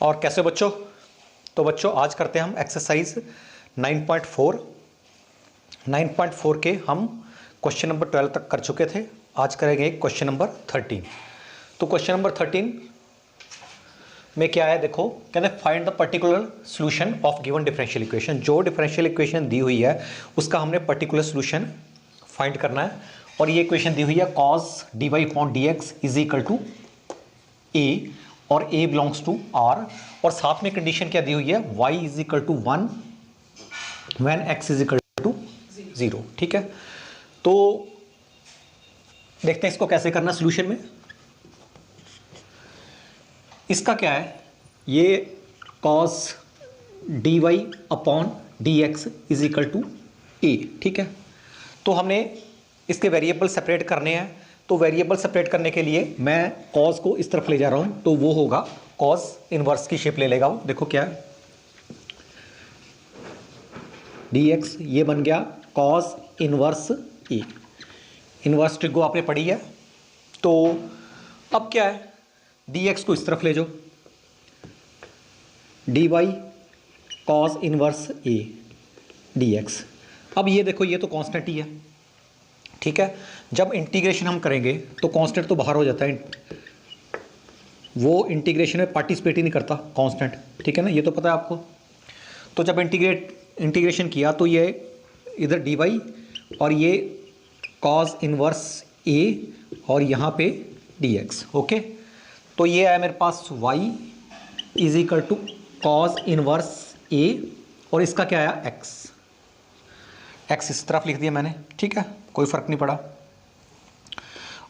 और कैसे बच्चों? तो बच्चों आज करते हैं हम एक्सरसाइज 9.4 के हम क्वेश्चन नंबर 12 तक कर चुके थे। आज करेंगे क्वेश्चन नंबर 13। तो क्वेश्चन नंबर 13 में क्या है देखो, कहते हैं find the particular solution of given differential equation. जो डिफरेंशियल इक्वेशन दी हुई है उसका हमने पर्टिकुलर सॉल्यूशन फाइंड करना है। और ये इक्वेशन दी हुई है cos dy/dx is equal to a और a बिलोंग्स टू r, और साथ में कंडीशन क्या दी हुई है y is equal to 1 when x is equal to 0। ठीक है, तो देखते हैं इसको कैसे करना सॉल्यूशन में। इसका क्या है, ये cos dy/dx is equal to a। ठीक है, तो हमने इसके वेरिएबल सेपरेट करने हैं। तो वेरिएबल सेपरेट करने के लिए मैं cos को इस तरफ ले जा रहा हूं, तो वो होगा cos इनवर्स की शेप ले लेगा वो। देखो क्या है, dx ये बन गया cos inverse a। Inverse trick को आपने पढ़ी है। तो अब क्या है, dx को इस तरफ ले जाओ, dy cos inverse a dx। अब ये देखो, ये तो कांस्टेंट ही है। ठीक है, जब इंटीग्रेशन हम करेंगे तो कांस्टेंट तो बाहर हो जाता है, वो इंटीग्रेशन में पार्टिसिपेट ही नहीं करता कांस्टेंट। ठीक है ना, ये तो पता है आपको। तो जब इंटीग्रेशन किया तो ये इधर dy और ये cos इनवर्स a और यहाँ पे dx। ओके, तो ये है मेरे पास y is equal to cos inverse a और इसका क्या आया x। x इस तरफ लिख दिया मैंने। ठीक है, कोई फर्क नहीं पड़ा।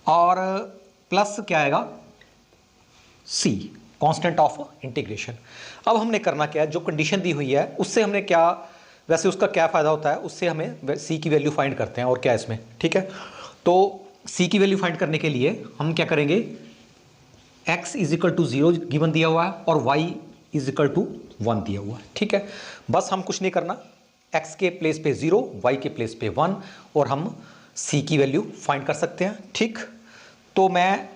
और प्लस क्या आएगा c, कांस्टेंट ऑफ इंटीग्रेशन। अब हमने करना क्या है, जो कंडीशन दी हुई है उससे हमने क्या, वैसे उसका क्या फ़ायदा होता है, उससे हमें c की वैल्यू फाइंड करते हैं। और क्या इसमें, ठीक है, तो c की वैल्यू फाइंड करने के लिए हम क्या करेंगे, x is equal to 0 given दिया हुआ है और y इज इक्वल टू 1 दिया हुआ है। ठीक है, बस हम कुछ नहीं करना, x के प्लेस पे 0, y के प्लेस पे 1 और हम c की वैल्यू फाइंड कर सकते हैं। ठीक, तो मैं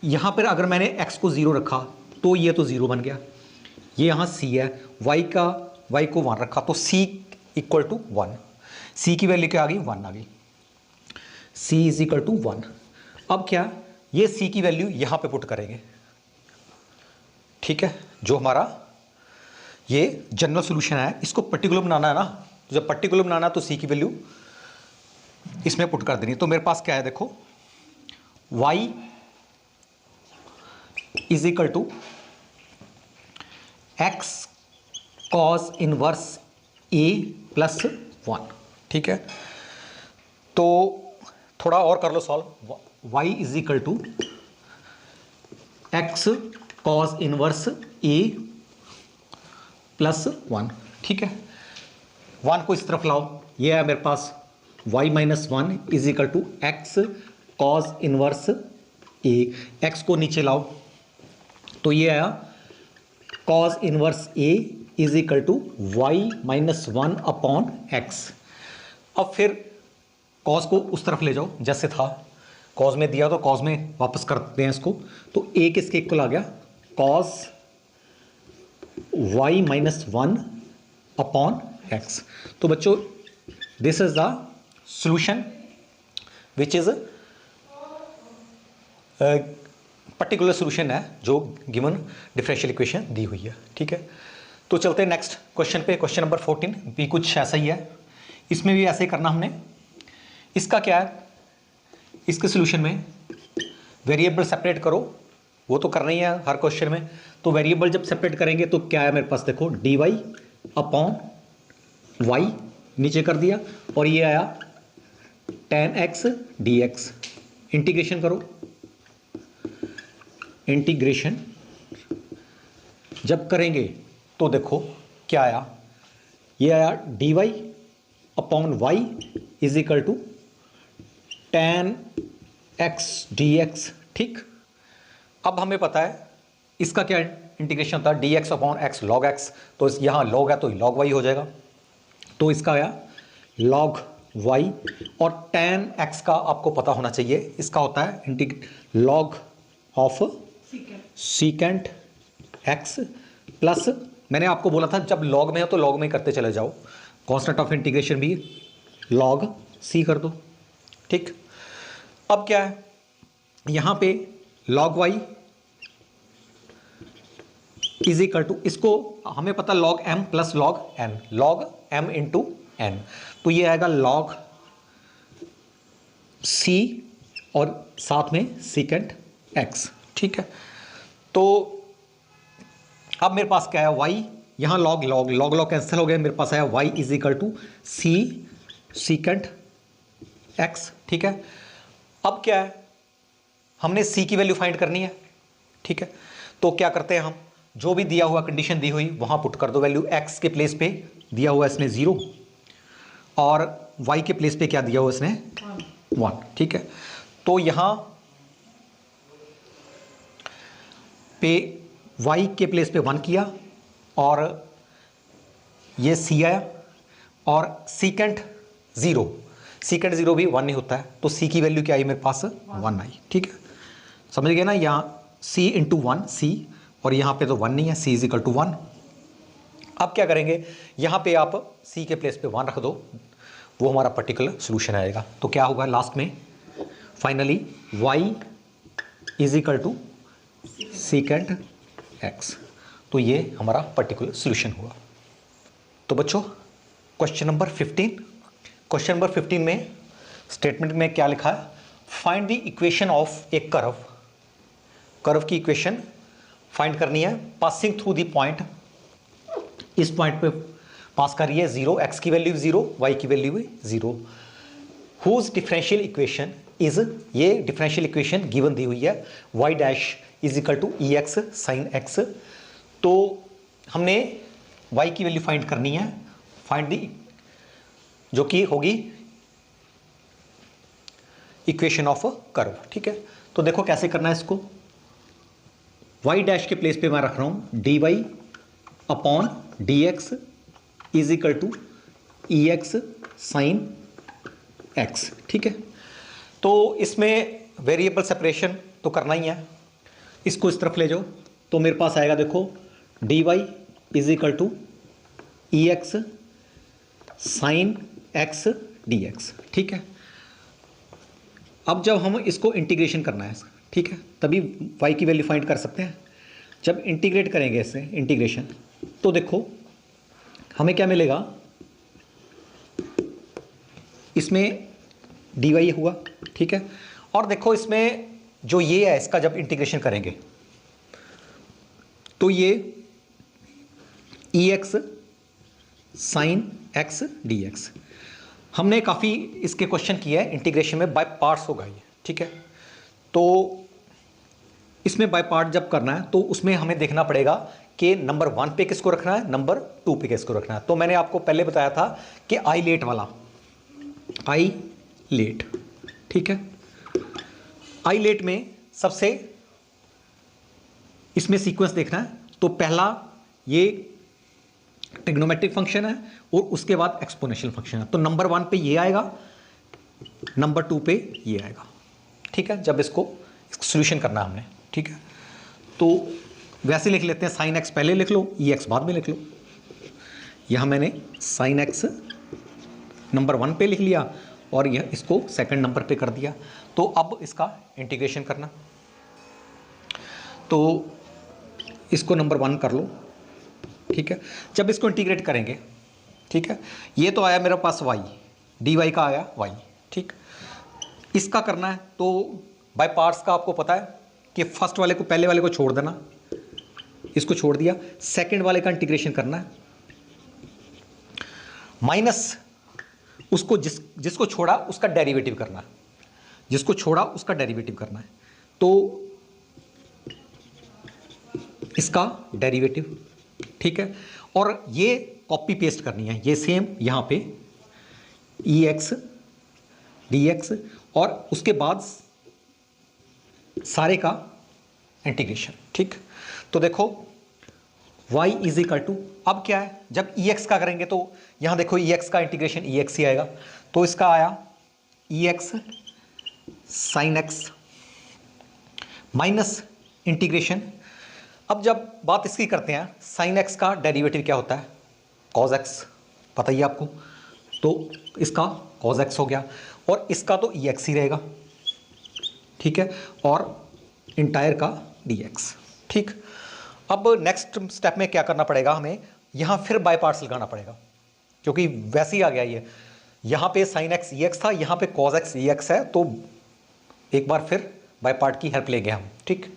यहाँ पर अगर मैंने x को 0 रखा तो ये तो 0 बन गया, ये यहाँ c है, y को 1 रखा तो c इक्वल टू 1। c की वैल्यू क्या आ गई, 1 आ गई, c इज इक्वल टू 1। अब क्या, ये c की वैल्यू यहाँ पे पुट करेंगे। ठीक है, जो हमारा ये जनरल सॉल्यूशन है, इसको पर्टिकुलर बनाना है ना, तो जब पर्टिकुलर बनाना है तो c की वैल्यू इसमें पुट कर देनी। तो मेरे पास क्या है देखो, y is equal to x cos inverse a plus 1। ठीक है, तो थोड़ा और कर लो solve. y is equal to x cos inverse a plus 1। ठीक है, 1 को इस तरफ लाओ, ये है मेरे पास y minus 1 is equal to x cos inverse a। x को नीचे लाओ तो ये आया cos inverse a is equal to y minus 1 upon x। अब फिर cos को उस तरफ ले जाओ जैसे था, cos में दिया तो cos में वापस करते हैं इसको। तो a किसके इक्वल आ गया, cos y minus 1 upon x। तो बच्चों this is the solution which is particular solution है जो गिवन डिफरेंशियल इक्वेशन दी हुई है। ठीक है, तो चलते हैं नेक्स्ट क्वेश्चन पे। क्वेश्चन नंबर 14 भी कुछ ऐसा ही है, इसमें भी ऐसे ही करना हमने। इसका क्या है, इसके सॉल्यूशन में वेरिएबल सेपरेट करो, वो तो करना ही है हर क्वेश्चन में। तो वेरिएबल जब सेपरेट करेंगे तो क्या है मेरे पास देखो, dy अपॉन y नीचे कर दिया और ये आया tan x dx। इंटीग्रेशन करो, इंटीग्रेशन जब करेंगे तो देखो क्या आया, ये आया dy upon y is equal to tan x dx। ठीक, अब हमें पता है इसका क्या इंटीग्रेशन होता है, dx upon x log x। तो यहाँ log है तो log y हो जाएगा, तो इसका आया log y। और tan x का आपको पता होना चाहिए, इसका होता है log of secant x plus मैंने आपको बोला था जब लॉग में हो तो लॉग में करते चले जाओ, कांस्टेंट ऑफ इंटीग्रेशन भी लॉग सी कर दो, ठीक। अब क्या है यहां पे log y is equal to, इसको हमें पता log m plus log n, log m into n, तो ये आएगा लॉग सी और साथ में सीकेंट एक्स, ठीक है। तो अब मेरे पास क्या है वाई, यहां log log log log cancel हो गया, मेरे पास आया y is equal to c secant x, ठीक है। अब क्या है हमने सी की वैल्यू फाइंड करनी है, ठीक है। तो क्या करते हैं हम, जो भी दिया हुआ कंडीशन दी हुई वहां पुट कर दो वैल्यू, एक्स के प्लेस पे दिया हुआ इसने 0 और वाई के प्लेस पे क्या दिया हुआ इसने 1, ठीक है। तो यहां पे वाई के प्लेस पे 1 किया और ये सी आया और सीकेंट 0, सीकेंट 0 भी 1 नहीं होता है, तो सी की वैल्यू क्या आई मेरे पास 1 आई, ठीक है। समझ गए ना, यहाँ सी इंटू 1 सी और यहाँ पे तो 1 नहीं है, सी इज इक्वल टू 1। अब क्या करेंगे, यहाँ पे आप सी के प्लेस पे 1 रख दो, वो हमारा पर्टिकुलर सोल्यूशन आएगा। तो क्या होगा लास्ट में finally y is equal to secant x, तो ये हमारा पर्टिकुलर सोल्यूशन हुआ। तो बच्चों क्वेश्चन नंबर 15, क्वेश्चन नंबर 15 में स्टेटमेंट में क्या लिखा है, find the equation of a curve, curve की इक्वेशन फाइंड करनी है पासिंग थ्रू द पॉइंट, इस पॉइंट पे पास कर रही है 0, एक्स की वैल्यू 0, वाई की value 0, whose differential equation is, ये डिफरेंशियल इक्वेशन गिवन दी हुई है y dash is equal to e x sine x. तो हमने y की वैल्यू फाइंड करनी है, फाइंड दी जो कि होगी इक्वेशन ऑफ कर्व, ठीक है। तो देखो कैसे करना है इसको, y डैश के प्लेस पे मैं रख रहा हूं dy upon D x is equal to e x sine x, ठीक है। तो इसमें वेरिएबल सेपरेशन तो करना ही है, इसको इस तरफ ले जाओ तो मेरे पास आएगा देखो d y is equal to e x sine x d x, ठीक है। अब जब हम इसको इंटीग्रेशन करना है, ठीक है, तभी y की वैल्यू फाइंड कर सकते हैं। जब इंटीग्रेट करेंगे इसे इंटीग्रेशन, तो देखो हमें क्या मिलेगा, इसमें डी वाई हुआ, ठीक है। और देखो इसमें जो ये है इसका जब इंटीग्रेशन करेंगे तो ये e x sine x d x, हमने काफ़ी इसके क्वेश्चन किए हैं इंटीग्रेशन में, बाय पार्ट्स होगा ये, ठीक है। तो इसमें बाय पार्ट जब करना है तो उसमें हमें देखना पड़ेगा कि नंबर 1 पे किसको रखना है, नंबर 2 पे किसको रखना है। तो मैंने आपको पहले बताया था कि आई लेट वाला, आई लेट, ठीक है। आई लेट में सबसे इसमें सीक्वेंस देखना है, तो पहला ये ट्रिग्नोमेट्रिक फंक्शन है और उसके बाद एक्सपोनेंशियल फंक्शन है। तो नंबर 1 पे ये आएगा, नंबर 2 पे ये आएगा, ठीक है, जब इसको सॉल्यूशन करना है हमने, ठीक है। तो वैसे लिख लेते हैं, साइन एक्स पहले लिख लो, ई एक्स बाद में लिख लो। यहाँ मैंने साइन एक्स नंबर 1 पे लिख लिया और यह इसको सेकंड नंबर पे कर दिया। तो अब इसका इंटीग्रेशन करना, तो इसको नंबर 1 कर लो, ठीक है। जब इसको इंटीग्रेट करेंगे, ठीक है, ये तो आया मेरे पास y, डी वाई का आया y, ठीक। इसका करना है तो बाय पार्ट्स का आपको पता है कि फर्स्ट वाले को, पहले वाले को छोड़ देना, इसको छोड़ दिया, सेकंड वाले का इंटीग्रेशन करना है, माइनस उसको जिसको छोड़ा उसका डेरिवेटिव करना है, जिसको छोड़ा उसका डेरिवेटिव करना है, तो इसका डेरिवेटिव, ठीक है। और ये कॉपी पेस्ट करनी है, ये सेम यहाँ पे ई एक्स डी एक्स और उसके बाद सारे का इंटीग्रेशन, ठीक। तो देखो y इज इक्वल टू, अब क्या है जब ई एक्स का करेंगे तो यहाँ देखो ई एक्स का इंटीग्रेशन ई एक्स ही आएगा, तो इसका आया e x sine x minus integration अब जब बात इसकी करते हैं, साइन एक्स का डेरिवेटिव क्या होता है, कॉज एक्स, पता ही है आपको, तो इसका कॉज एक्स हो गया और इसका तो ई एक्स ही रहेगा, ठीक है, और इंटायर का डी एक्स। ठीक, अब नेक्स्ट स्टेप में क्या करना पड़ेगा, हमें यहाँ फिर बाय पार्ट्स लगाना पड़ेगा, क्योंकि वैसे ही आ गया ये, यहाँ पे साइन एक्स ई एक्स था, यहाँ पे कॉज एक्स ई एक्स है, तो एक बार फिर बाय पार्ट की हेल्प लेंगे हम। ठीक,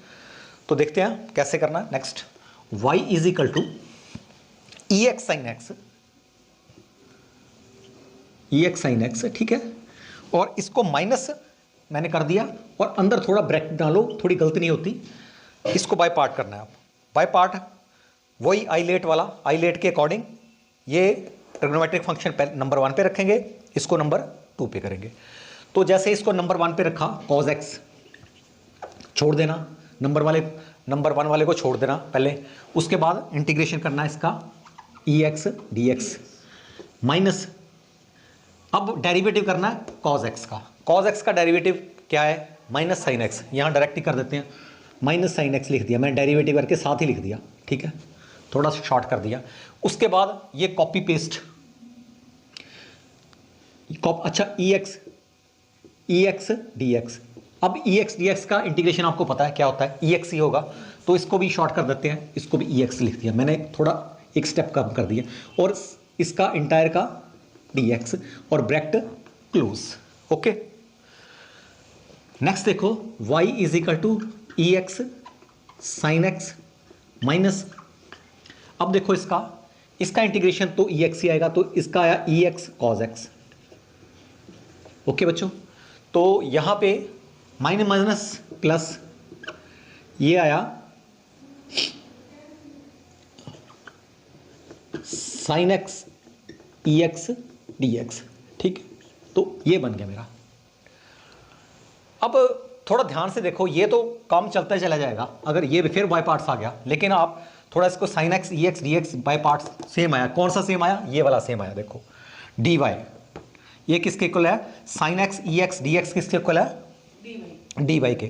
तो देखते हैं कैसे करना है। Next, y is equal to e x sine x, e x sine x, ठीक है, और इसको माइनस मैंने कर दिया और अंदर थोड़ा ब्रैकेट डालो, थोड़ी गलती नहीं होती, इसको बाय पार्ट करना है। आप बाय पार्ट वही आइलेट वाला, आइलेट के अकॉर्डिंग ये ट्रिग्नोमेट्रिक फंक्शन नंबर 1 पे रखेंगे, इसको नंबर 2 पे करेंगे। तो जैसे इसको नंबर 1 पे रखा, कॉज एक्स छोड़ देना, नंबर 1 वाले को छोड़ देना पहले, उसके बाद इंटीग्रेशन करना है इसका ई एक्स डी एक्स माइनस, अब डेरिवेटिव करना है कॉज एक्स का। कॉज एक्स का डेरिवेटिव क्या है, माइनस साइन एक्स, यहाँ डायरेक्ट ही कर देते हैं, माइनस साइन एक्स लिख दिया, मैंने डेरिवेटिव करके साथ ही लिख दिया, ठीक है, थोड़ा शॉर्ट कर दिया। उसके बाद ये कॉपी पेस्ट, अच्छा ई एक्स डी एक्स, अब ई एक्स डी एक्स का इंटीग्रेशन आपको पता है क्या होता है, ई एक्स ही होगा, तो इसको भी शॉर्ट कर देते हैं, इसको भी ई एक्स लिख दिया, मैंने थोड़ा एक स्टेप कम कर दिया, और इसका इंटायर का डी एक्स और ब्रैकेट क्लोज। ओके, नेक्स्ट देखो, y is equal to e x sine x minus, अब देखो इसका इंटीग्रेशन तो ई एक्स ही आएगा, तो इसका आया e x cos x. Okay बच्चों, तो यहां पे माइनस माइनस प्लस, ये आया sign x e x d x, ठीक, तो ये बन गया मेरा। अब थोड़ा ध्यान से देखो, ये तो काम चलता चला जाएगा, अगर ये फिर बाय पार्ट्स आ गया, लेकिन आप थोड़ा इसको sign x e x d x by parts same आया, कौन सा सेम आया, ये वाला सेम आया, देखो डी वाई, ये किसके इक्वल है, sign x e x d X किसके इक्वल है, डी वाई के।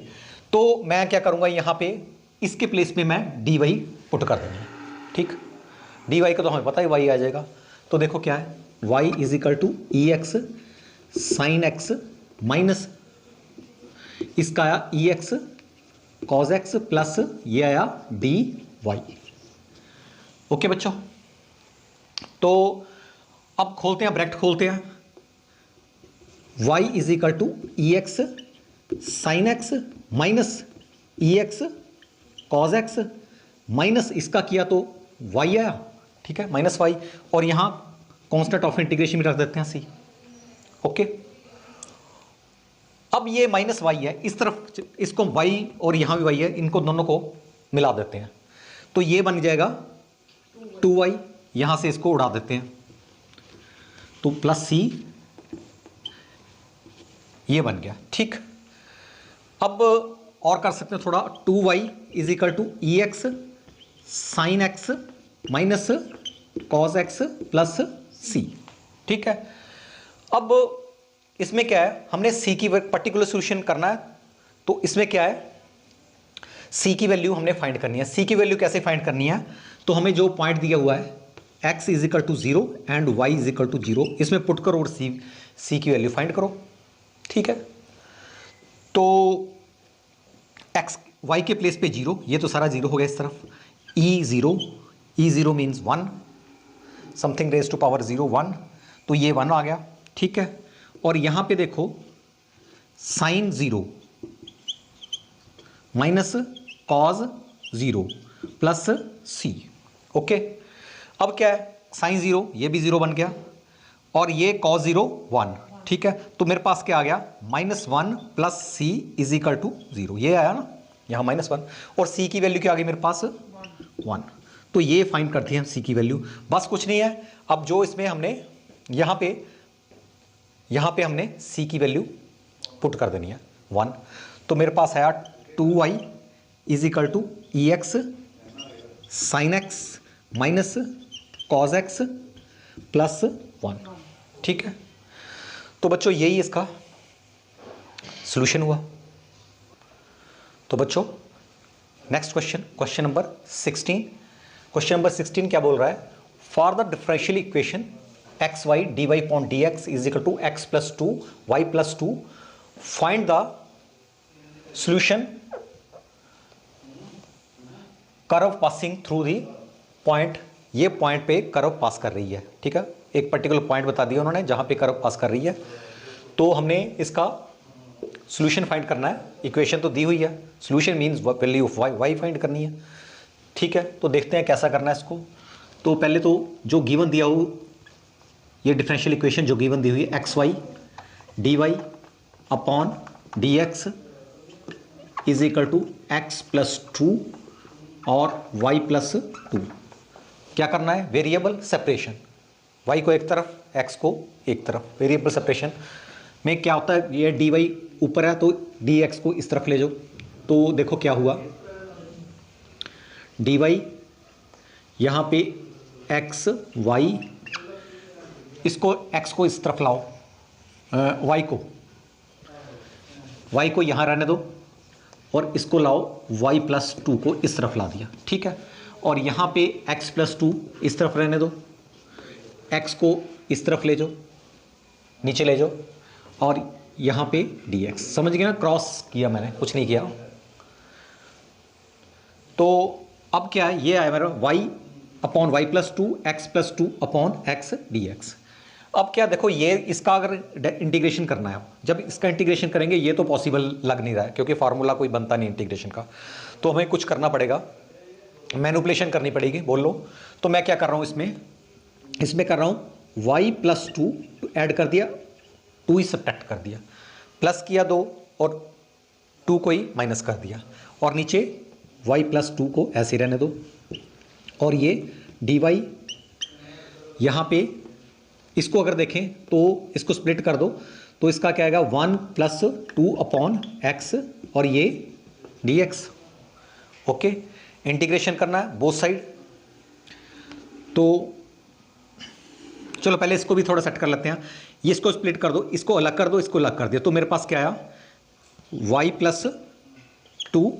तो मैं क्या करूंगा, यहाँ पे इसके प्लेस पे मैं डी वाई पुट कर दूंगा, ठीक, डी वाई का तो हमें पता ही वाई आ जाएगा, तो देखो क्या है, y is equal to e x sine x minus, इसका आया e x cos x plus ये आया डी वाई। ओके बच्चों, तो अब खोलते हैं, ब्रैकेट खोलते हैं, y is equal to e x sine x minus e x cos x minus, इसका किया तो y आया, ठीक है, माइनस वाई, और यहां कांस्टेंट ऑफ इंटीग्रेशन में रख देते हैं सी। ओके, अब ये माइनस वाई है, इस तरफ इसको y और यहां भी y है, इनको दोनों को मिला देते हैं, तो ये बन जाएगा 2y, यहां से इसको उड़ा देते हैं, तो प्लस सी, ये बन गया, ठीक। अब और कर सकते हैं थोड़ा, 2y is equal to e x sine x minus cos x plus c, ठीक है। अब इसमें क्या है, हमने सी की पर्टिकुलर सॉल्यूशन करना है, तो इसमें क्या है, सी की वैल्यू हमने फाइंड करनी है। सी की वैल्यू कैसे फाइंड करनी है, तो हमें जो पॉइंट दिया हुआ है x is equal to 0 and y is equal to 0, इसमें पुट करो और सी की वैल्यू फाइंड करो, ठीक है। तो x y के प्लेस पे 0, ये तो सारा 0 हो गया इस तरफ, e 0 means 1, something raise to power 0 1, तो ये 1 आ गया, ठीक है। और यहां पे देखो साइन 0 माइनस कॉज 0 प्लस सी। ओके, अब क्या है, साइन 0 ये भी 0 बन गया, और ये कॉज 0 1, ठीक है। तो मेरे पास क्या आ गया, -1 plus c is equal to 0, ये आया ना, यहाँ -1, और सी की वैल्यू क्या आ गई मेरे पास 1, तो ये फाइंड करते हैं सी की वैल्यू, बस कुछ नहीं है। अब जो इसमें हमने यहाँ पे हमने सी की वैल्यू पुट कर देनी है 1, तो मेरे पास आया 2y is equal to e x sine x minus cos x plus 1, ठीक है। तो बच्चों यही इसका सॉल्यूशन हुआ। तो बच्चों next question, question number 16। Question number 16 क्या बोल रहा है? For the differential equation x y d Y upon D x is equal to x plus two y plus two, find the solution curve passing through the point. ये point पे curve pass कर रही है, ठीक है, एक particular point बता दिया उन्होंने जहां पे कर्व पास कर रही है। तो हमने इसका सॉल्यूशन फाइंड करना है। इक्वेशन तो दी हुई है, solution means value of y, y find करनी है, ठीक है। तो देखते हैं कैसा करना है इसको। तो पहले तो जो गिवन दिया हो, ये डिफरेंशियल इक्वेशन जो गिवन दी हुई है x y d Y upon D x is equal to x plus two और वाई प्लस टू। क्या करना है? वेरिएबल सेपरेशन, वाई को एक तरफ एक्स को एक तरफ। वेरिएबल सेपरेशन में क्या होता है, ये डी वाई ऊपर है तो डी एक्स को इस तरफ ले जाओ। तो देखो क्या हुआ, डी वाई यहाँ पे एक्स वाई, इसको एक्स को इस तरफ लाओ, वाई को यहाँ रहने दो और इसको लाओ वाई प्लस टू को इस तरफ ला दिया, ठीक है। और यहाँ पे एक्स प्लस टू इस तरफ रहने दो, एक्स को इस तरफ ले जाओ, नीचे ले जाओ, और यहाँ पे डी एक्स। समझ गए ना, क्रॉस किया मैंने, कुछ नहीं किया। तो अब क्या है, ये आया मेरा y upon y plus two x plus two upon x d x. अब क्या देखो, ये इसका अगर इंटीग्रेशन करना है, जब इसका इंटीग्रेशन करेंगे ये तो पॉसिबल लग नहीं रहा है क्योंकि फार्मूला कोई बनता नहीं इंटीग्रेशन का, तो हमें कुछ करना पड़ेगा, मैनिपुलेशन करनी पड़ेगी, बोल लो। तो मैं क्या कर रहा हूँ, इसमें कर रहा हूँ वाई प्लस टू ऐड कर दिया, टू ही सब्ट्रैक्ट कर दिया, प्लस किया दो और टू को ही माइनस कर दिया, और नीचे वाई प्लस टू को ऐसे रहने दो। और ये डी वाई यहाँ पे, इसको अगर देखें तो इसको स्प्लिट कर दो, तो इसका क्या आएगा, one plus two upon x और ये डी एक्स। ओके, इंटीग्रेशन करना है बोथ साइड। तो चलो पहले इसको भी थोड़ा सेट कर लेते हैं। ये इसको स्प्लिट कर दो, इसको अलग कर दो, इसको अलग कर दिया, तो मेरे पास क्या आया, y plus two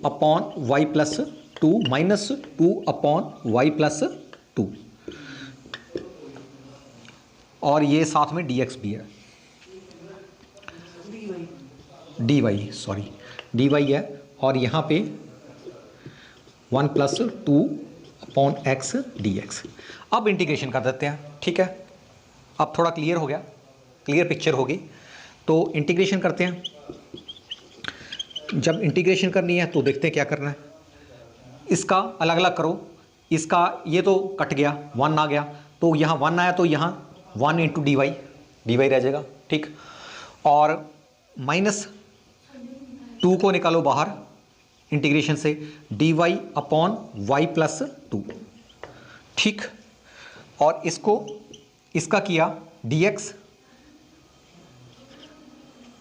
upon y plus two minus two upon y plus two, और ये साथ में डी एक्स भी है, डी वाई है, और यहाँ पे one plus two upon x d x. अब इंटीग्रेशन कर देते हैं, ठीक है। अब थोड़ा क्लियर हो गया, क्लियर पिक्चर होगी। तो इंटीग्रेशन करते हैं। जब इंटीग्रेशन करनी है तो देखते हैं क्या करना है, इसका अलग अलग करो, इसका ये तो कट गया, वन आ गया, तो यहाँ वन आया तो यहाँ वन इंटू डी वाई रह जाएगा, ठीक। और माइनस टू को निकालो बाहर इंटीग्रेशन से, d Y upon y plus two, ठीक। और इसका किया डी एक्स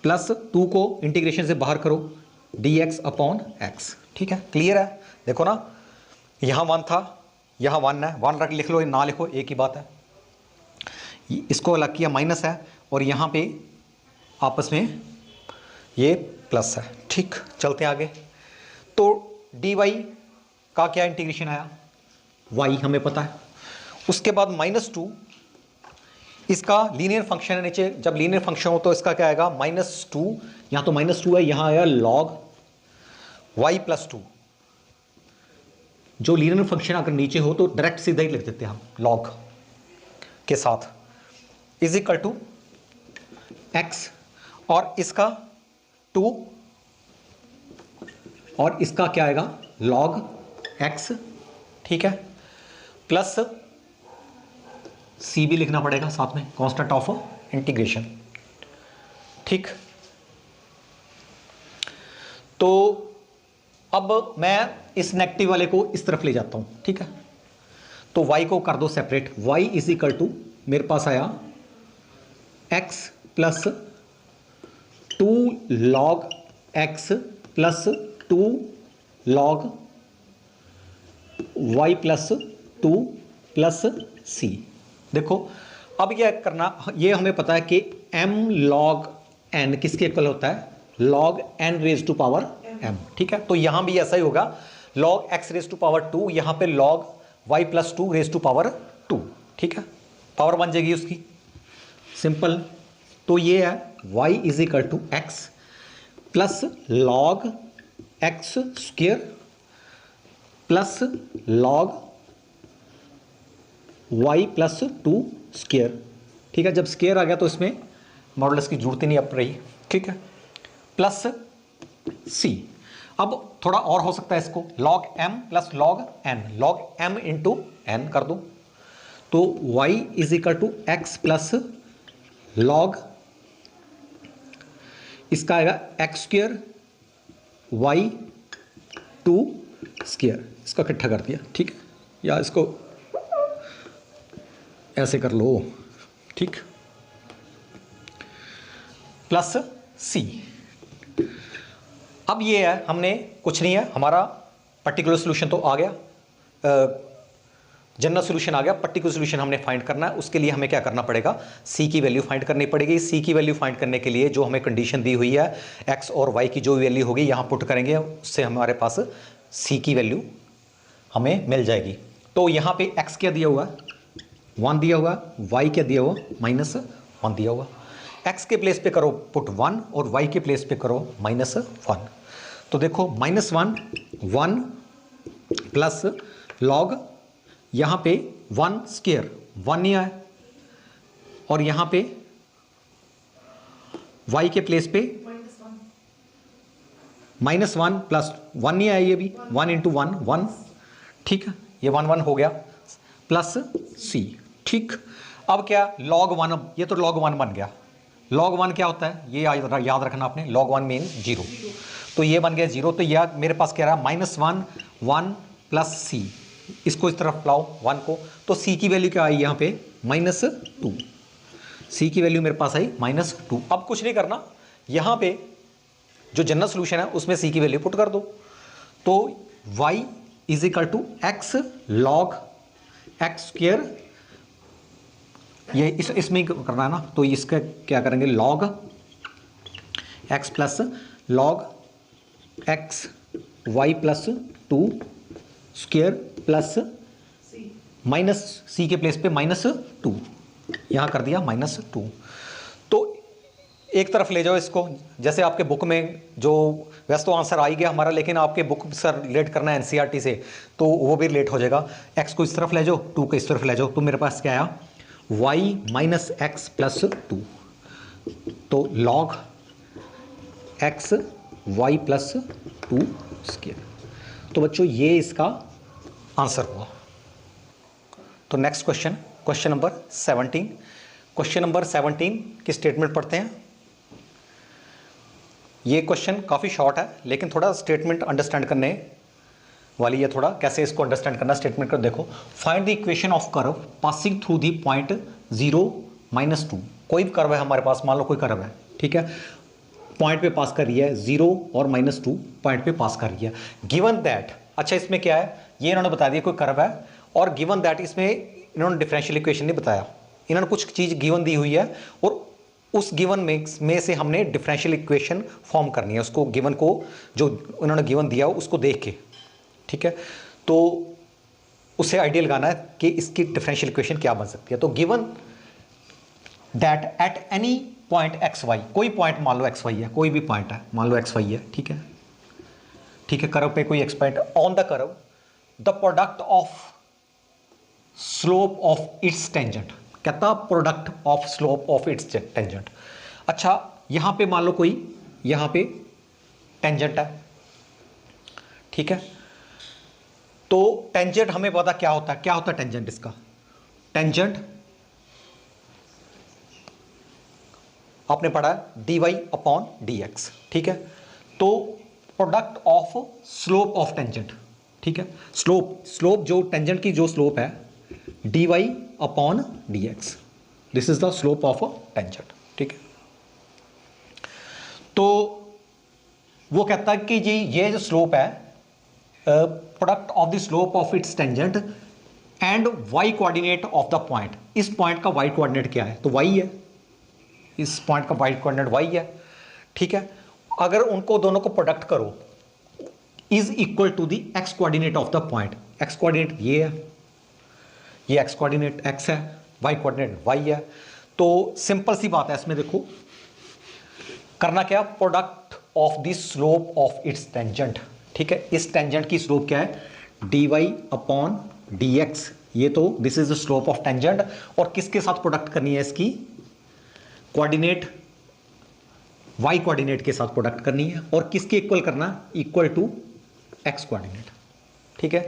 प्लस टू को इंटीग्रेशन से बाहर करो, डी एक्स अपॉन एक्स, ठीक है। क्लियर है, देखो ना, यहाँ वन था, यहाँ वन है, वन रख लिख लो, ना लिखो एक ही बात है। इसको अलग किया, माइनस है, और यहाँ पे आपस में ये प्लस है, ठीक। चलते हैं आगे। तो डी वाई का क्या इंटीग्रेशन आया, वाई हमें पता है। उसके बाद माइनस टू, इसका लीनियर फंक्शन है नीचे, जब लीनियर फंक्शन हो तो इसका क्या आएगा, माइनस टू, यहाँ तो माइनस टू है, यहाँ आया लॉग वाई प्लस टू। जो लीनियर फंक्शन अगर नीचे हो तो डायरेक्ट सीधा ही लिख देते हैं हम लॉग के साथ, इज इक्वल टू एक्स, और इसका टू, और इसका क्या आएगा, लॉग एक्स, ठीक है, प्लस सी भी लिखना पड़ेगा साथ में, कांस्टेंट ऑफ इंटीग्रेशन, ठीक। तो अब मैं इस नेगेटिव वाले को इस तरफ ले जाता हूं, ठीक है। तो y को कर दो separate, y is equal to मेरे पास आया x plus two log x plus two log y plus two plus c। देखो अब क्या करना, ये हमें पता है कि m log n किसके इक्वल होता है, log n raise to power m, ठीक है। तो यहां भी ऐसा ही होगा, log x raise to power 2, यहां पे log y plus 2 raise to power 2, ठीक है। पावर बन जाएगी उसकी, सिंपल। तो ये है y is equal to x plus log x square plus log y plus 2 square, ठीक है। जब स्क्वेयर आ गया तो इसमें मॉडुलस की जरूरत ही नहीं अब रही, ठीक है। प्लस c, अब थोड़ा और हो सकता है इसको, log m plus log n, log m into n कर दो, तो y is equal to x plus log, इसका आएगा एक्स स्क्वेयर वाई 2 स्क्वेयर, इसका इकट्ठा कर दिया, ठीक है। या इसको ऐसे कर लो, ठीक, प्लस c। अब ये है, हमने कुछ नहीं है, हमारा पर्टिकुलर सोल्यूशन तो आ गया, जनरल सोल्यूशन आ गया, पर्टिकुलर सोल्यूशन हमने फाइंड करना है। उसके लिए हमें क्या करना पड़ेगा, c की वैल्यू फाइंड करनी पड़ेगी। c की वैल्यू फाइंड करने के लिए जो हमें कंडीशन दी हुई है, x और y की जो वैल्यू होगी यहाँ पुट करेंगे, उससे हमारे पास c की वैल्यू हमें मिल जाएगी। तो यहाँ पे x क्या दिया हुआ, 1 दिया हुआ, y क्या दिया हुआ, -1 दिया हुआ। x के प्लेस पे करो पुट 1 और y के प्लेस पे करो -1। तो देखो -1 1 प्लस लॉग, यहाँ पे 1 स्क्वेयर 1 नहीं आया, और यहाँ पे y के प्लेस पे -1 प्लस 1 नहीं आया, ये भी 1 इंटू 1 1, ठीक है। ये 1 1 हो गया, प्लस c, ठीक। अब क्या log 1, अब ये तो log 1 बन गया। log 1 क्या होता है, ये याद रखना आपने, log 1 मीन 0, तो ये बन गया 0। तो यह मेरे पास कह रहा है -1 1 प्लस c, इसको इस तरफ लाओ 1 को, तो c की वैल्यू क्या आई यहाँ पे, -2, c की वैल्यू मेरे पास आई -2। अब कुछ नहीं करना, यहाँ पे जो जनरल सोल्यूशन है उसमें c की वैल्यू पुट कर दो, तो y is equal to x log x square, ये इसमें करना है ना, तो इसका क्या करेंगे, log x plus log x y plus 2 square plus minus c के प्लेस पे -2, यहाँ कर दिया -2। तो एक तरफ ले जाओ इसको, जैसे आपके बुक में जो, वैसे तो आंसर आ ही गया हमारा, लेकिन आपके बुक से रिलेट करना है एनसीईआरटी से, तो वो भी रिलेट हो जाएगा। x को इस तरफ ले जाओ, 2 को इस तरफ ले जाओ, तो मेरे पास क्या आया, y माइनस एक्स प्लस 2, तो log x y plus 2 square. तो बच्चों ये इसका आंसर हुआ। तो next question, question number 17। Question number 17 की स्टेटमेंट पढ़ते हैं। ये क्वेश्चन काफ़ी शॉर्ट है, लेकिन थोड़ा स्टेटमेंट अंडरस्टैंड करने वाली है, थोड़ा कैसे इसको अंडरस्टैंड करना, स्टेटमेंट कर देखो। Find the equation of curve passing through the point 0 -2। कोई भी कर्व है हमारे पास, मान लो कोई कर्व है, ठीक है, पॉइंट पे पास कर रही है, 0 और -2 पॉइंट पे पास कर रही है। गिवन दैट, अच्छा इसमें क्या है, ये इन्होंने बता दिया कोई कर्व है, और गिवन दैट इसमें इन्होंने डिफरेंशियल इक्वेशन नहीं बताया, इन्होंने कुछ चीज़ गिवन दी हुई है, और उस गिवन में से हमने डिफरेंशियल इक्वेशन फॉर्म करनी है, उसको गिवन को, जो उन्होंने गिवन दिया उसको देख के, ठीक है। तो उससे आइडिया लगाना है कि इसकी डिफरेंशियल इक्वेशन क्या बन सकती है। तो given that at any point x y, कोई पॉइंट मान लो एक्स वाई है, कोई भी पॉइंट है, मान लो एक्स वाई है, ठीक है, ठीक है, कर्व पे कोई x point, on the curve the product of slope of its tangent, कहता product of slope of its tangent. अच्छा यहां पे मान लो कोई, यहां पे टेंजेंट है, ठीक है, तो टेंजेंट हमें पता क्या होता है, क्या होता है टेंजेंट, इसका टेंजेंट आपने पढ़ा है dy अपॉन dx, ठीक है। तो product of slope of tangent, ठीक है, स्लोप जो टेंजेंट की जो स्लोप है dy upon dx, this is the slope of a tangent, ठीक है। तो वो कहता है कि जी ये जो स्लोप है, product of the slope of its tangent and y coordinate of the point, इस पॉइंट का y कोऑर्डिनेट क्या है, तो y है, इस पॉइंट का y कोऑर्डिनेट y है, ठीक है। अगर उनको दोनों को प्रोडक्ट करो is equal to the x coordinate of the point. X coordinate ये है, ये एक्स कोऑर्डिनेट एक्स है, वाई कोऑर्डिनेट वाई है। तो सिंपल सी बात है इसमें, देखो करना क्या, product of the slope of its tangent. ठीक है, इस टेंजेंट की स्लोप क्या है, D Y upon D x. ये तो this is the slope of tangent, और किसके साथ प्रोडक्ट करनी है, इसकी कोऑर्डिनेट वाई कोऑर्डिनेट के साथ प्रोडक्ट करनी है, और किसके इक्वल करना, इक्वल टू एक्स कोऑर्डिनेट। ठीक है,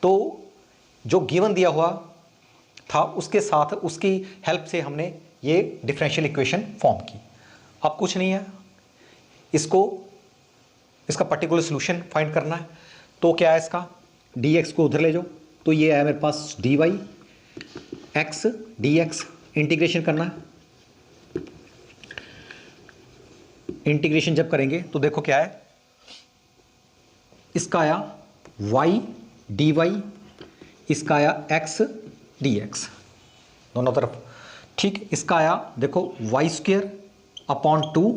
तो जो गिवन दिया हुआ था उसके साथ उसकी हेल्प से हमने ये डिफरेंशियल इक्वेशन फॉर्म की। अब कुछ नहीं है, इसका पर्टिकुलर सॉल्यूशन फाइंड करना है। तो क्या है इसका, डी एक्स को उधर ले जाओ, तो ये है मेरे पास d y x d x. Integration करना है, इंटीग्रेशन जब करेंगे तो देखो क्या है, इसका आया y डी वाई, इसका आया x डी एक्स दोनों तरफ। ठीक, इसका आया देखो वाई स्क्वेयर अपॉन 2,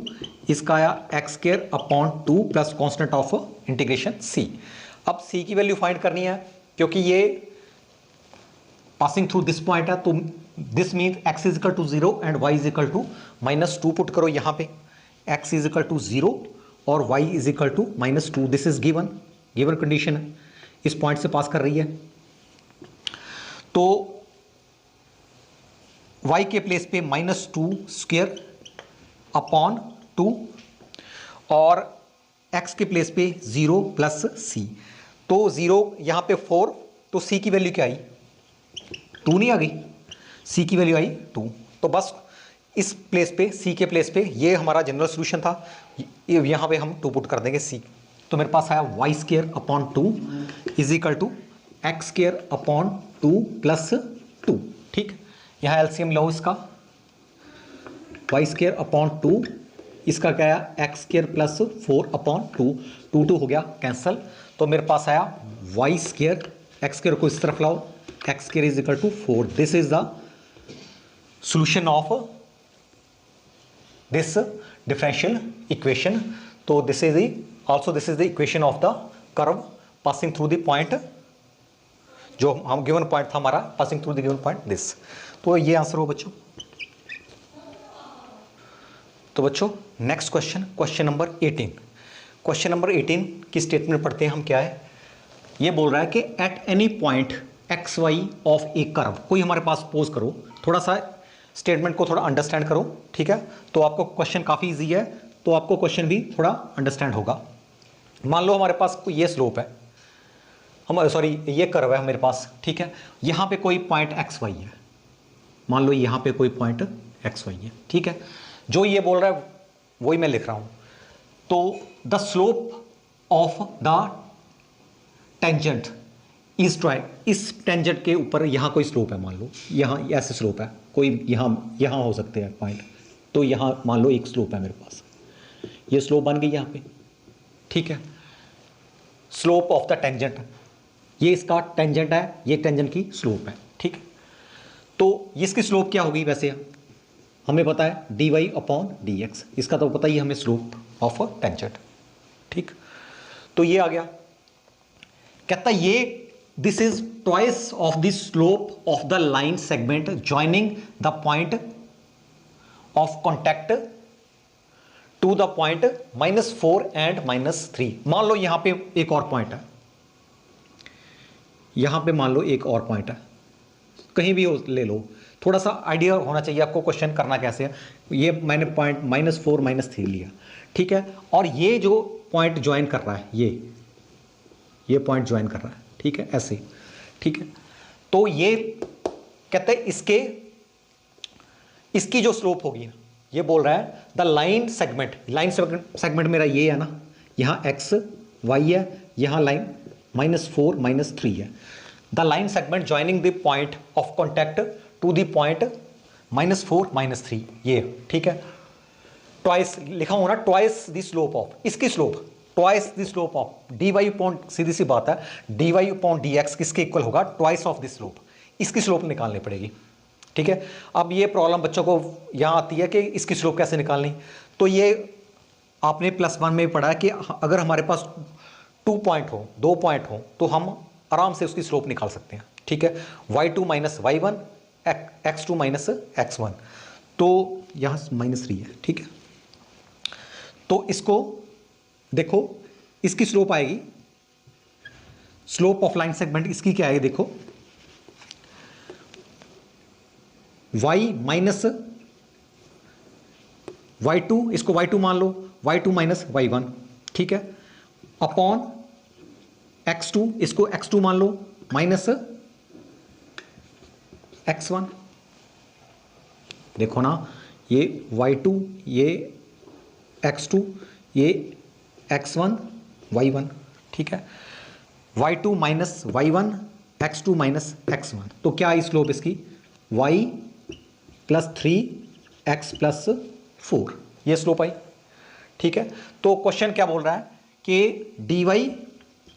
इसका आया x square upon 2 plus constant of integration c। अब c की वैल्यू फाइंड करनी है, क्योंकि ये पासिंग थ्रू दिस पॉइंट है, तो this means x is equal to 0 and y is equal to -2 put करो यहाँ पे, x इज इक्वल टू 0 और y is equal to -2। This is given condition है, इस पॉइंट से पास कर रही है। तो y के प्लेस पे -2 स्क्वेयर अपॉन 2 और x के प्लेस पे 0 प्लस c। तो 0 यहाँ पे 4, तो c की वैल्यू क्या आई, 2 नहीं आ गई, c की वैल्यू आई 2। तो बस इस प्लेस पे c के प्लेस पे ये हमारा जनरल सॉल्यूशन था, यहाँ पे हम 2 पुट कर देंगे c। तो मेरे पास आया y square upon 2 is equal to x square upon 2 plus 2। ठीक, यहाँ एलसीएम लो इसका, वाई स्क्वेयर अपॉन 2, इसका क्या आया एक्स स्क्वेयर प्लस 4 अपॉन 2, 2 हो गया कैंसल। तो मेरे पास आया वाई स्क्वेयर, एक्स स्क्वेयर को इस तरफ लाओ, x square is equal to 4। This is the solution of this differential equation. तो this is this is the equation of the curve passing through the point, जो हम गिवन पॉइंट था हमारा passing through the given point this. तो ये answer हो बच्चों। तो बच्चों next question, question number 18। Question number 18 की स्टेटमेंट पढ़ते हैं हम, क्या है, ये बोल रहा है कि at any point x y of a curve, कोई हमारे पास पोज करो, थोड़ा सा स्टेटमेंट को थोड़ा अंडरस्टैंड करो। ठीक है, तो आपको क्वेश्चन काफ़ी इजी है, तो आपको क्वेश्चन भी थोड़ा अंडरस्टैंड होगा। मान लो हमारे पास ये स्लोप है, ये कर्व है मेरे पास। ठीक है, यहाँ पे कोई पॉइंट एक्स वाई है, मान लो यहाँ पे कोई पॉइंट एक्स वाई है। ठीक है, जो ये बोल रहा है वही मैं लिख रहा हूँ। तो the slope of the tangent is try, इस टेंजेंट के ऊपर यहाँ कोई स्लोप है, मान लो यहाँ ऐसे स्लोप है, कोई यहाँ हो सकते हैं पॉइंट, तो यहाँ मान लो एक स्लोप है मेरे पास, ये स्लोप बन गई यहाँ पे। ठीक है, स्लोप ऑफ द टेंजेंट, ये इसका टेंजेंट है, ये टेंजेंट की स्लोप है। ठीक है, तो इसकी स्लोप क्या होगी, वैसे हमें पता है D Y upon D x, इसका तो पता ही हमें स्लोप ऑफ टेंजेंट। ठीक, तो ये आ गया, कहता है ये this is twice of the slope of the line segment joining the point of contact to the point -4 and -3। मान लो यहां पे एक और पॉइंट है, यहां पे मान लो एक और पॉइंट है, कहीं भी ले लो, थोड़ा सा आइडिया होना चाहिए आपको क्वेश्चन करना कैसे है। ये मैंने पॉइंट -4 -3 लिया। ठीक है, और ये जो पॉइंट ज्वाइन कर रहा है, ये पॉइंट ज्वाइन कर रहा है। ठीक है, ऐसे। ठीक है, तो ये कहते हैं इसकी जो स्लोप होगी ना, ये बोल रहा है द लाइन सेगमेंट मेरा ये है ना, यहाँ एक्स वाई है, यहाँ लाइन -4 -3 है। The line segment joining the point of contact to the point -4 -3, ये। ठीक है, ट्वाइस लिखा हूं ना, ट्वाइस द स्लोप ऑफ, इसकी slope twice the slope of D Y upon, सीधी सी बात है, D Y upon D X किसके इक्वल होगा, ट्वाइस ऑफ द स्लोप, इसकी स्लोप निकालनी पड़ेगी। ठीक है, अब ये प्रॉब्लम बच्चों को यहाँ आती है कि इसकी स्लोप कैसे निकालनी, तो ये आपने +1 में पढ़ा है कि अगर हमारे पास 2 पॉइंट हो, 2 पॉइंट हो, तो हम आराम से उसकी स्लोप निकाल सकते हैं। ठीक है, y2 minus y1 x2 minus x1, तो यहाँ -3 है। ठीक है, तो इसको देखो, इसकी स्लोप आएगी, स्लोप ऑफ लाइन सेगमेंट इसकी क्या आएगी, देखो y माइनस y2, इसको y2 मान लो, y2 माइनस y1, ठीक है, अपॉन x2, इसको x2 मान लो माइनस x1। देखो ना, ये y2, ये x2, ये x1 y1, ठीक है, y2 minus y1 x2 minus x1, तो क्या आई स्लोप इसकी, y प्लस 3 x प्लस 4, ये स्लोप आई। ठीक है, तो क्वेश्चन क्या बोल रहा है कि dy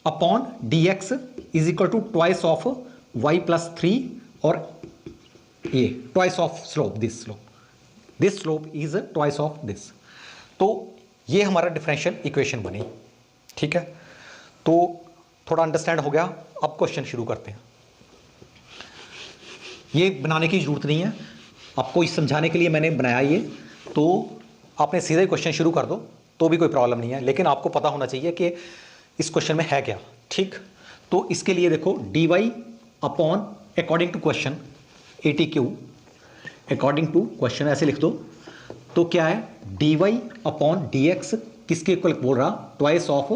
upon dx is equal to twice of y plus 3, और ये twice of slope, this slope is twice of this. तो ये हमारा डिफरेंशियल इक्वेशन बनी। ठीक है, तो थोड़ा अंडरस्टैंड हो गया। अब क्वेश्चन शुरू करते हैं। ये बनाने की जरूरत नहीं है, आपको इस समझाने के लिए मैंने बनाया ये, तो आपने सीधे क्वेश्चन शुरू कर दो तो भी कोई प्रॉब्लम नहीं है, लेकिन आपको पता होना चाहिए कि इस क्वेश्चन में है क्या। ठीक, तो इसके लिए देखो dy upon according to question ATQ, according to question ऐसे लिख दो, तो क्या है dy अपॉन dx किसके इक्वल बोल रहा, ट्वाइस ऑफ,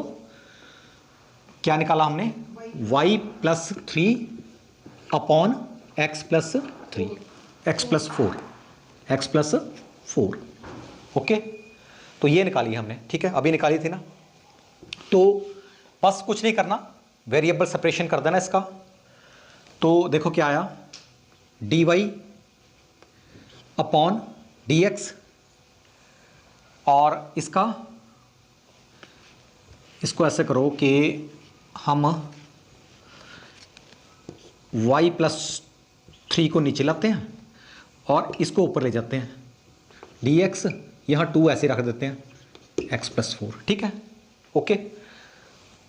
क्या निकाला हमने, y plus 3 upon x plus 3, x plus 4, x plus 4। Okay, तो ये निकाली हमने। ठीक है, अभी निकाली थी ना, तो बस कुछ नहीं करना, वेरिएबल सेपरेशन कर देना इसका। तो देखो क्या आया, dy अपॉन dx, और इसको ऐसे करो कि हम y प्लस 3 को नीचे लाते हैं और इसको ऊपर ले जाते हैं, dx यहाँ 2 ऐसे रख देते हैं, x प्लस 4। ठीक है, ओके,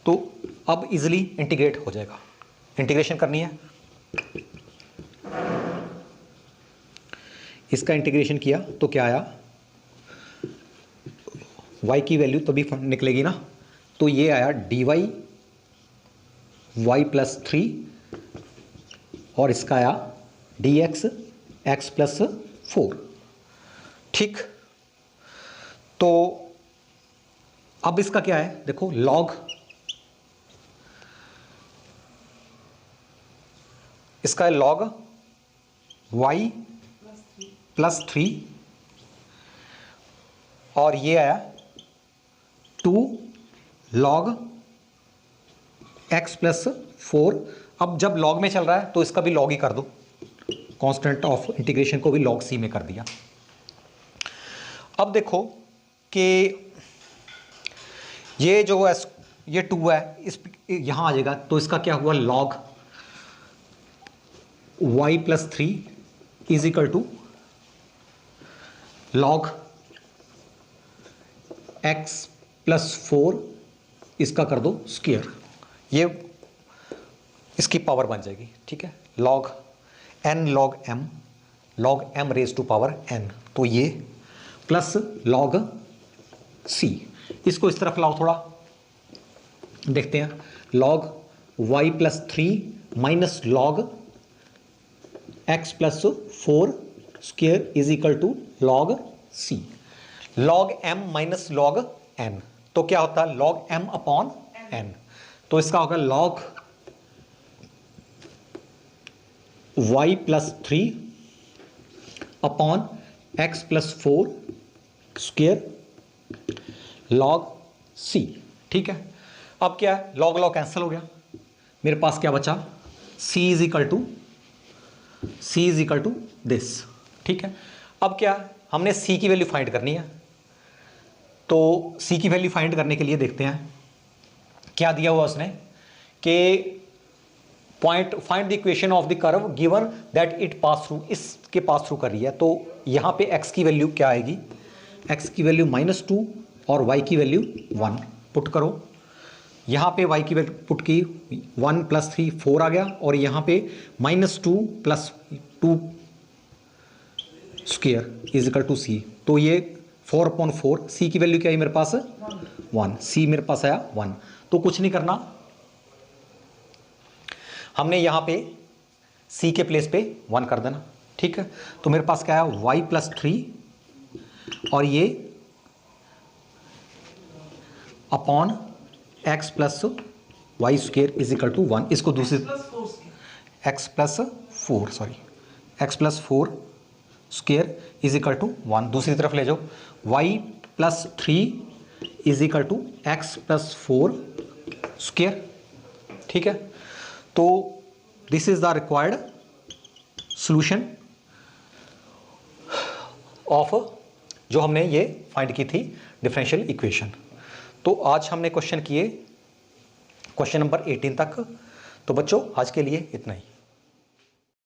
तो अब इजीली इंटीग्रेट हो जाएगा। इंटीग्रेशन करनी है, इसका इंटीग्रेशन किया तो क्या आया, y की वैल्यू तभी निकलेगी ना, तो ये आया dy y प्लस 3, और इसका आया dx x प्लस 4। ठीक, तो अब इसका क्या है, देखो log, इसका है log y प्लस 3, और ये आया 2 log x प्लस 4। अब जब log में चल रहा है तो इसका भी log ही कर दो, कांस्टेंट ऑफ इंटीग्रेशन को भी log c में कर दिया। अब देखो कि ये जो ये 2 है, इस यहाँ आ जाएगा, तो इसका क्या हुआ, log y plus 3 is equal to log x plus 4, इसका कर दो स्क्वायर, ये इसकी पावर बन जाएगी। ठीक है, log n log m raise to power n, तो ये प्लस log c, इसको इस तरफ लाओ थोड़ा, देखते हैं, log y plus 3 minus log x plus 4 square is equal to log c, log m minus log n, तो क्या होता है log m अपॉन n, तो इसका होगा log y plus 3 upon x plus 4 square log c। ठीक है, अब क्या है, log log कैंसिल हो गया, मेरे पास क्या बचा, c is equal to this. ठीक है, अब क्या, हमने c की वैल्यू फाइंड करनी है, तो c की वैल्यू फाइंड करने के लिए देखते हैं क्या दिया हुआ उसने, कि point find the equation of the curve given that it pass through, इसके पास थ्रू कर रही है, तो यहाँ पे x की वैल्यू क्या आएगी, x की वैल्यू -2 और y की वैल्यू 1 पुट करो। यहाँ पे y की वैल्यू पुट की 1 + 3 4 आ गया, और यहाँ पे -2 + 2 square is equal to c। तो ये 4/4, c की वैल्यू क्या आई मेरे पास 1, c मेरे पास आया 1। तो कुछ नहीं करना, हमने यहाँ पे c के प्लेस पे 1 कर देना, ठीक है। तो मेरे पास क्या है y + 3 और ये upon x + y² is equal to 1। इसको दूसरी x + 4 square is equal to 1 दूसरी तरफ ले जाओ। y + 3 is equal to x + 4 square, ठीक है। तो this is the required solution of जो हमने ये फाइंड की थी डिफरेंशियल इक्वेशन। तो आज हमने क्वेश्चन किए क्वेश्चन नंबर 18 तक। तो बच्चों आज के लिए इतना ही।